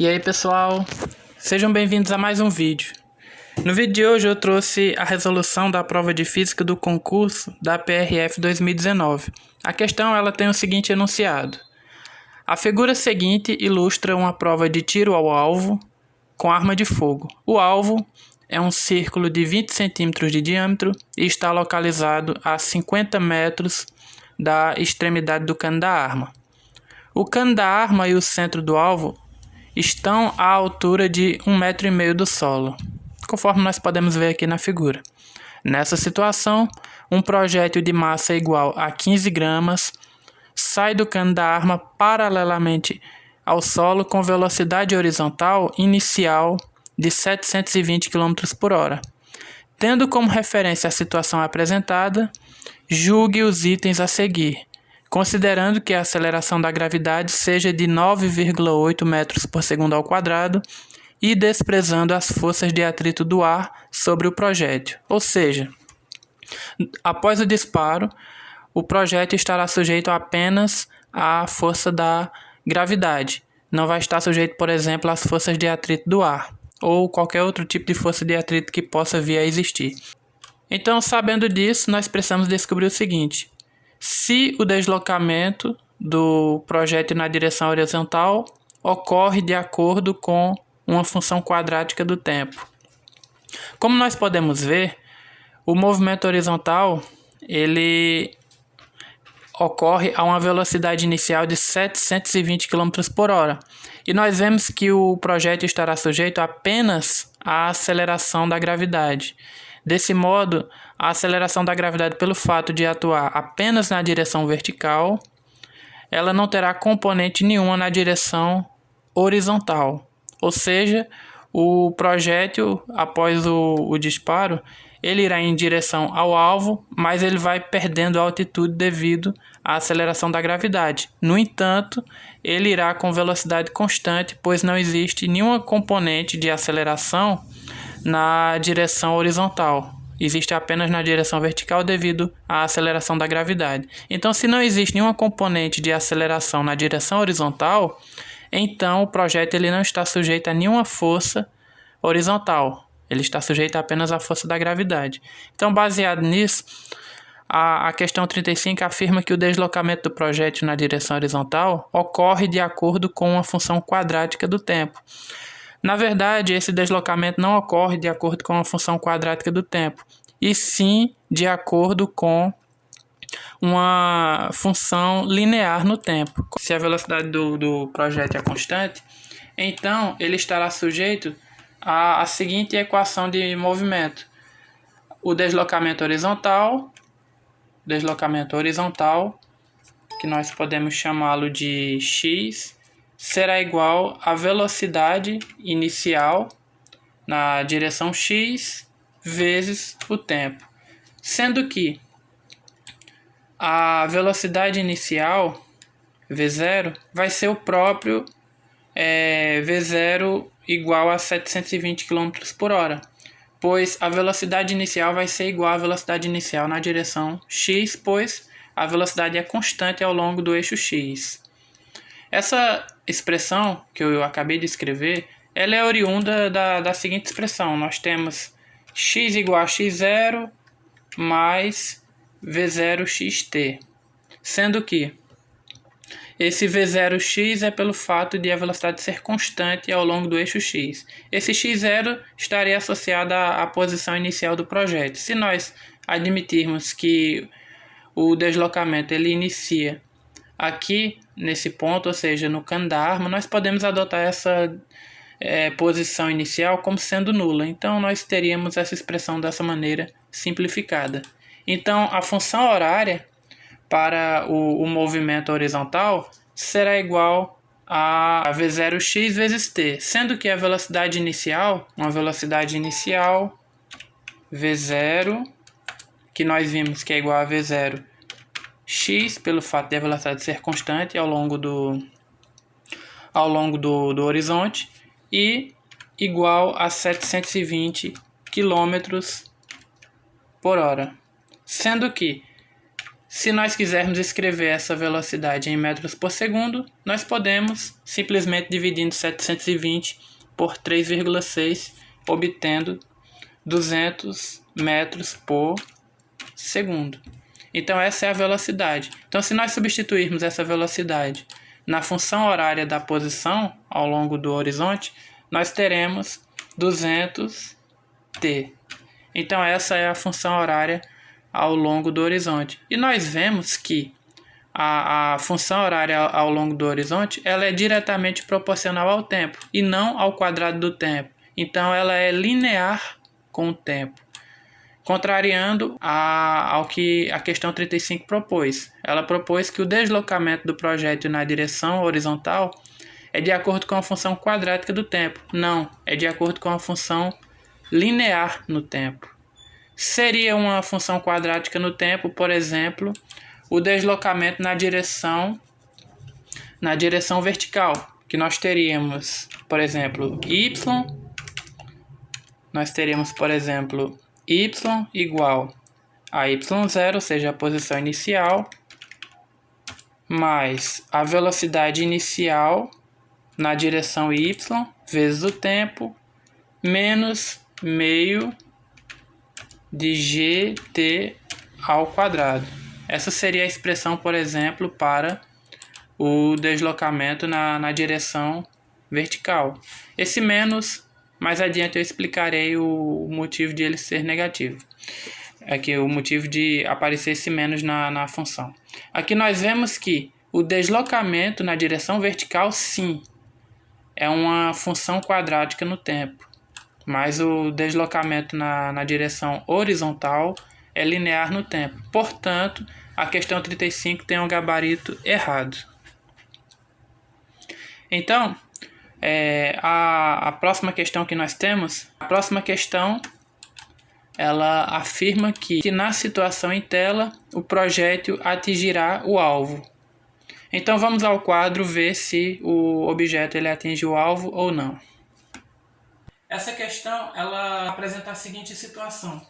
E aí pessoal, sejam bem-vindos a mais um vídeo. No vídeo de hoje eu trouxe a resolução da prova de física do concurso da PRF 2019. A questão ela tem o seguinte enunciado: a figura seguinte ilustra uma prova de tiro ao alvo com arma de fogo. O alvo é um círculo de 20 centímetros de diâmetro e está localizado a 50 metros da extremidade do cano da arma. O cano da arma e o centro do alvo estão à altura de 1,5 m do solo, conforme nós podemos ver aqui na figura. Nessa situação, um projétil de massa igual a 15 gramas sai do cano da arma paralelamente ao solo com velocidade horizontal inicial de 720 km por hora. Tendo como referência a situação apresentada, julgue os itens a seguir, considerando que a aceleração da gravidade seja de 9,8 metros por segundo ao quadrado e desprezando as forças de atrito do ar sobre o projétil. Ou seja, após o disparo, o projétil estará sujeito apenas à força da gravidade. Não vai estar sujeito, por exemplo, às forças de atrito do ar ou qualquer outro tipo de força de atrito que possa vir a existir. Então, sabendo disso, nós precisamos descobrir o seguinte: se o deslocamento do projétil na direção horizontal ocorre de acordo com uma função quadrática do tempo. Como nós podemos ver, o movimento horizontal ele ocorre a uma velocidade inicial de 720 km por hora. E nós vemos que o projétil estará sujeito apenas à aceleração da gravidade. Desse modo, a aceleração da gravidade, pelo fato de atuar apenas na direção vertical, ela não terá componente nenhuma na direção horizontal. Ou seja, o projétil, após o disparo, ele irá em direção ao alvo, mas ele vai perdendo altitude devido à aceleração da gravidade. No entanto, ele irá com velocidade constante, pois não existe nenhuma componente de aceleração na direção horizontal. Existe apenas na direção vertical devido à aceleração da gravidade. Então, se não existe nenhuma componente de aceleração na direção horizontal, então o projétil ele não está sujeito a nenhuma força horizontal. Ele está sujeito apenas à força da gravidade. Então, baseado nisso, a questão 35 afirma que o deslocamento do projétil na direção horizontal ocorre de acordo com uma função quadrática do tempo. Na verdade, esse deslocamento não ocorre de acordo com uma função quadrática do tempo, e sim de acordo com uma função linear no tempo. Se a velocidade do projétil é constante, então ele estará sujeito à seguinte equação de movimento: o deslocamento horizontal, que nós podemos chamá-lo de x, será igual à velocidade inicial na direção x vezes o tempo, sendo que a velocidade inicial, v0, vai ser o próprio v0 igual a 720 km por hora, pois a velocidade inicial vai ser igual à velocidade inicial na direção x, pois a velocidade é constante ao longo do eixo x. Essa expressão que eu acabei de escrever, ela é oriunda da seguinte expressão: nós temos x igual a x0 mais v0xt, sendo que esse v0x é pelo fato de a velocidade ser constante ao longo do eixo x. Esse x0 estaria associado à posição inicial do projétil. Se nós admitirmos que o deslocamento ele inicia aqui nesse ponto, ou seja, no cano da arma, nós podemos adotar essa posição inicial como sendo nula. Então, nós teríamos essa expressão dessa maneira simplificada. Então, a função horária para o movimento horizontal será igual a v0x vezes t, sendo que a velocidade inicial, v0, que nós vimos que é igual a v0x, pelo fato de a velocidade ser constante ao longo do horizonte, e igual a 720 km por hora. Sendo que Se nós quisermos escrever essa velocidade em metros por segundo, nós podemos simplesmente dividindo 720 por 3,6, obtendo 200 metros por segundo. Então essa é a velocidade. Então se nós substituirmos essa velocidade na função horária da posição ao longo do horizonte, nós teremos 200t. Então essa é a função horária ao longo do horizonte. E nós vemos que a função horária ao longo do horizonte ela é diretamente proporcional ao tempo e não ao quadrado do tempo. Então ela é linear com o tempo, contrariando ao que a questão 35 propôs. Ela propôs que o deslocamento do projétil na direção horizontal é de acordo com a função quadrática do tempo. Não, é de acordo com a função linear no tempo. Seria uma função quadrática no tempo, por exemplo, o deslocamento na direção vertical, que nós teríamos, por exemplo, y igual a y0, ou seja, a posição inicial, mais a velocidade inicial na direção y vezes o tempo, menos meio de gt ao quadrado. Essa seria a expressão, por exemplo, para o deslocamento na direção vertical. Esse menos, mais adiante eu explicarei o motivo de ele ser negativo. Aqui o motivo de aparecer esse menos na função. Aqui nós vemos que o deslocamento na direção vertical, sim, é uma função quadrática no tempo. Mas o deslocamento na direção horizontal é linear no tempo. Portanto, a questão 35 tem um gabarito errado. Então, a próxima questão que nós temos, ela afirma que na situação em tela, o projétil atingirá o alvo. Então, vamos ao quadro ver se o objeto ele atinge o alvo ou não. Essa questão ela apresenta a seguinte situação.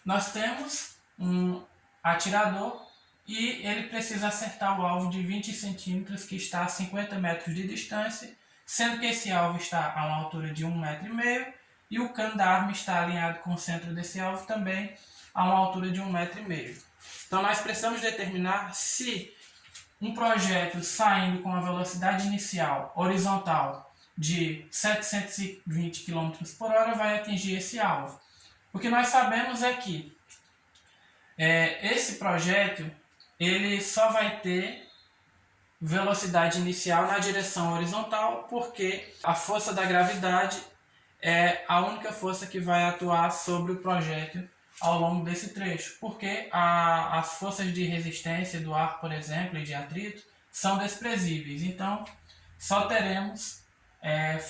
Nós temos um atirador e ele precisa acertar o alvo de 20 centímetros que está a 50 metros de distância, sendo que esse alvo está a uma altura de 1,5 m e o cano da arma está alinhado com o centro desse alvo também a uma altura de 1,5 m. Então nós precisamos determinar se um projétil saindo com a velocidade inicial horizontal de 720 km por hora vai atingir esse alvo. O que nós sabemos é que esse projétil ele só vai ter velocidade inicial na direção horizontal, porque a força da gravidade é a única força que vai atuar sobre o projétil ao longo desse trecho, porque as forças de resistência do ar, por exemplo, e de atrito são desprezíveis. Então, só teremos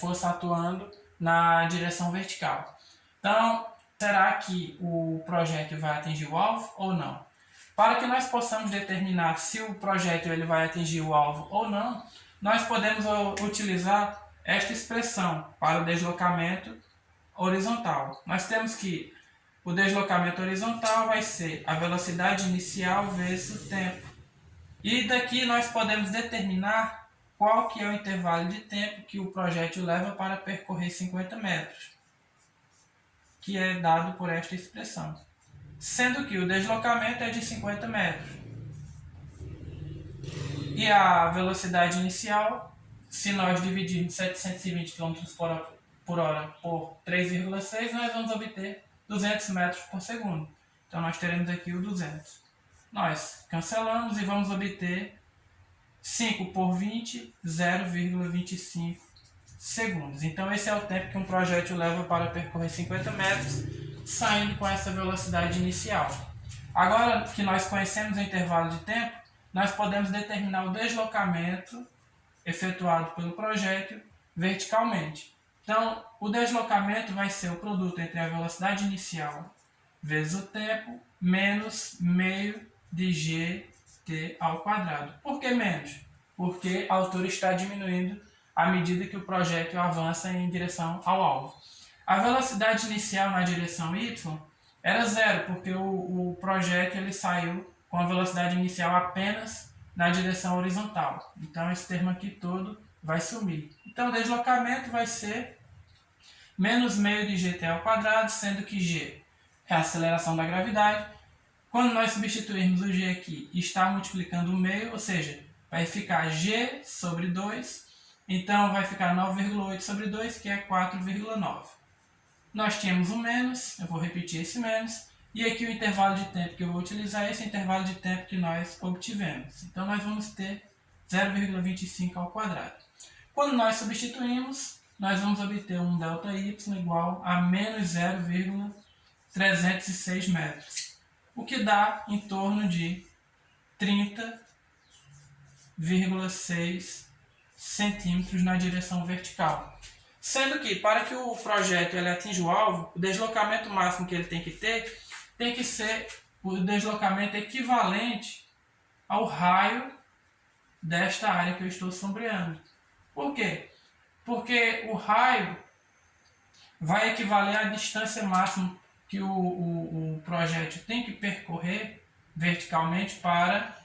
força atuando na direção vertical. Então, será que o projétil vai atingir o alvo ou não? Para que nós possamos determinar se o projétil ele vai atingir o alvo ou não, nós podemos utilizar esta expressão para o deslocamento horizontal. Nós temos que o deslocamento horizontal vai ser a velocidade inicial vezes o tempo. E daqui nós podemos determinar qual que é o intervalo de tempo que o projétil leva para percorrer 50 metros, que é dado por esta expressão. Sendo que o deslocamento é de 50 metros. E a velocidade inicial, se nós dividirmos 720 km por hora por 3,6, nós vamos obter 200 metros por segundo. Então nós teremos aqui o 200. Nós cancelamos e vamos obter 5 por 20, 0,25 segundos. Então esse é o tempo que um projétil leva para percorrer 50 metros, saindo com essa velocidade inicial. Agora que nós conhecemos o intervalo de tempo, nós podemos determinar o deslocamento efetuado pelo projétil verticalmente. Então, o deslocamento vai ser o produto entre a velocidade inicial vezes o tempo, menos meio de gt ao quadrado. Por que menos? Porque a altura está diminuindo à medida que o projétil avança em direção ao alvo. A velocidade inicial na direção y era zero, porque o projétil ele saiu com a velocidade inicial apenas na direção horizontal. Então esse termo aqui todo vai sumir. Então o deslocamento vai ser menos meio de gt ao quadrado, sendo que g é a aceleração da gravidade. Quando nós substituirmos o g aqui e está multiplicando o meio, ou seja, vai ficar g sobre 2, então vai ficar 9,8 sobre 2, que é 4,9. Nós tínhamos um menos, eu vou repetir esse menos, e aqui o intervalo de tempo que eu vou utilizar é esse intervalo de tempo que nós obtivemos. Então nós vamos ter 0,25 ao quadrado. Quando nós substituímos, nós vamos obter um ΔY igual a menos 0,306 metros, o que dá em torno de 30,6 centímetros na direção vertical. Sendo que, para que o projétil ele atinja o alvo, o deslocamento máximo que ele tem que ter, tem que ser o deslocamento equivalente ao raio desta área que eu estou sombreando. Por quê? Porque o raio vai equivaler à distância máxima que o projétil tem que percorrer verticalmente para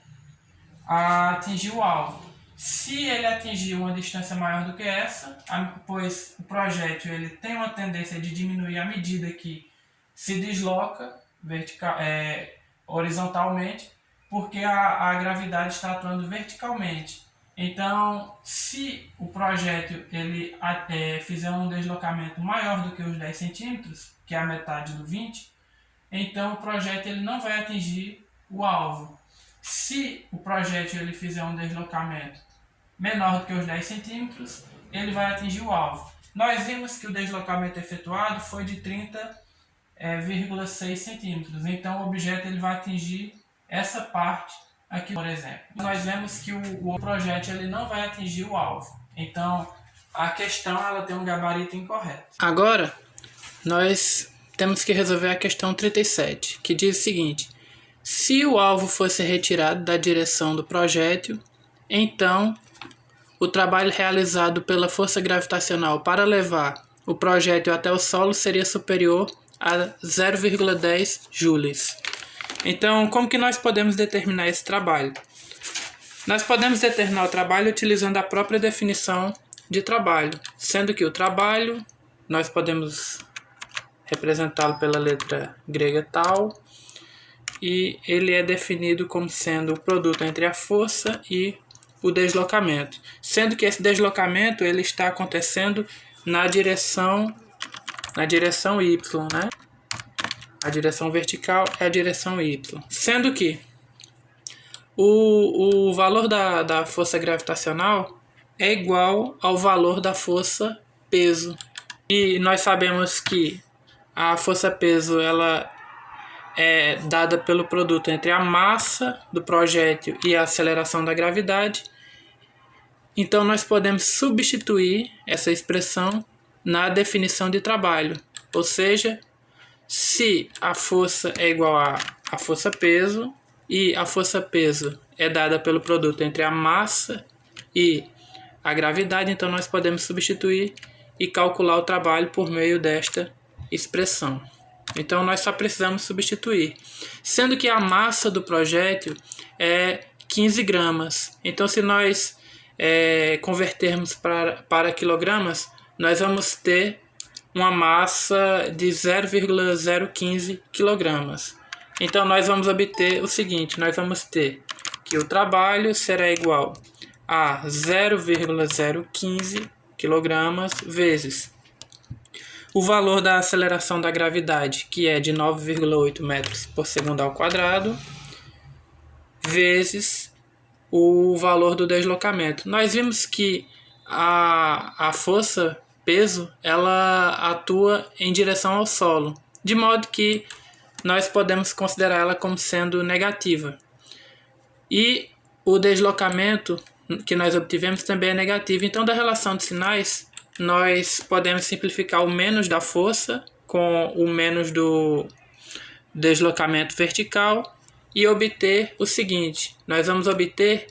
atingir o alvo. Se ele atingir uma distância maior do que essa, pois o projétil ele tem uma tendência de diminuir à medida que se desloca horizontalmente, porque a gravidade está atuando verticalmente. Então, se o projétil ele fizer um deslocamento maior do que os 10 centímetros, que é a metade do 20, então o projétil ele não vai atingir o alvo. Se o projétil ele fizer um deslocamento menor do que os 10 centímetros, ele vai atingir o alvo. Nós vimos que o deslocamento efetuado foi de 30,6 centímetros, então o objeto ele vai atingir essa parte aqui, por exemplo. Nós vemos que o projétil ele não vai atingir o alvo, então a questão ela tem um gabarito incorreto. Agora, nós temos que resolver a questão 37, que diz o seguinte: se o alvo fosse retirado da direção do projétil, então o trabalho realizado pela força gravitacional para levar o projétil até o solo seria superior a 0,10 joules. Então, como que nós podemos determinar esse trabalho? Nós podemos determinar o trabalho utilizando a própria definição de trabalho, sendo que o trabalho nós podemos representá-lo pela letra grega tal, e ele é definido como sendo o produto entre a força e o deslocamento, sendo que esse deslocamento ele está acontecendo na direção y, né? A direção vertical é a direção y, sendo que o valor da força gravitacional é igual ao valor da força peso, e nós sabemos que a força peso ela é dada pelo produto entre a massa do projétil e a aceleração da gravidade. Então nós podemos substituir essa expressão na definição de trabalho, ou seja, se a força é igual a força peso e a força peso é dada pelo produto entre a massa e a gravidade, então nós podemos substituir e calcular o trabalho por meio desta expressão. Então nós só precisamos substituir, sendo que a massa do projétil é 15 gramas. Então se nós convertermos para quilogramas, nós vamos ter uma massa de 0,015 quilogramas. Então nós vamos obter o seguinte: nós vamos ter que o trabalho será igual a 0,015 quilogramas vezes o valor da aceleração da gravidade, que é de 9,8 metros por segundo ao quadrado, vezes o valor do deslocamento. Nós vimos que a força peso ela atua em direção ao solo, de modo que nós podemos considerar ela como sendo negativa. E o deslocamento que nós obtivemos também é negativo. Então, da relação de sinais, nós podemos simplificar o menos da força com o menos do deslocamento vertical e obter o seguinte: nós vamos obter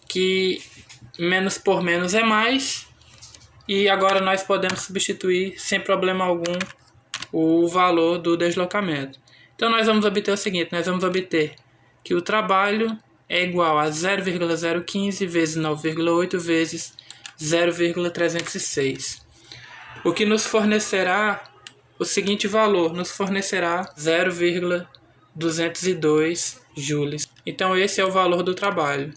que menos por menos é mais, e agora nós podemos substituir sem problema algum o valor do deslocamento. Então nós vamos obter o seguinte: nós vamos obter que o trabalho é igual a 0,015 vezes 9,8 vezes 0,306. O que nos fornecerá o seguinte valor, nos fornecerá 0,202 joules. Então esse é o valor do trabalho.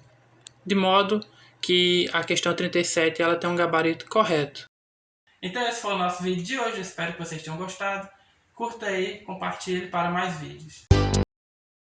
De modo que a questão 37 ela tem um gabarito correto. Então esse foi o nosso vídeo de hoje, espero que vocês tenham gostado. Curta aí, compartilhe para mais vídeos.